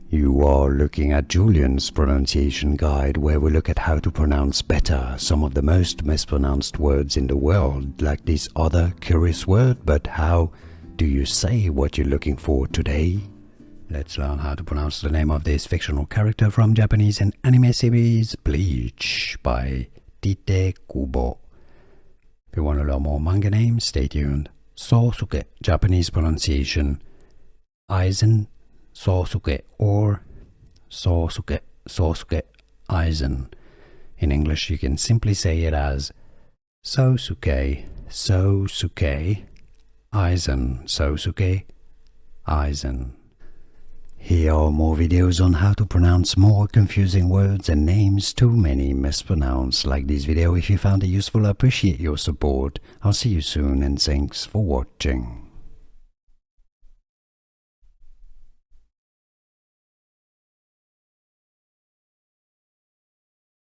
You are looking at Julian's pronunciation guide, where we look at how to pronounce better some of the most mispronounced words in the world, like this other curious word. But how do you say what you're looking for today? Let's learn how to pronounce the name of this fictional character from Japanese and anime series Bleach by Tite Kubo. If you want to learn more manga names, stay tuned. Sousuke, Japanese pronunciation Aizen Sousuke or Sousuke Aizen. In English, you can simply say it as Sousuke Aizen, Aizen. Here are more videos on how to pronounce more confusing words and names too many mispronounced. Like this video if you found it useful. I appreciate your support. I'll see you soon and thanks for watching.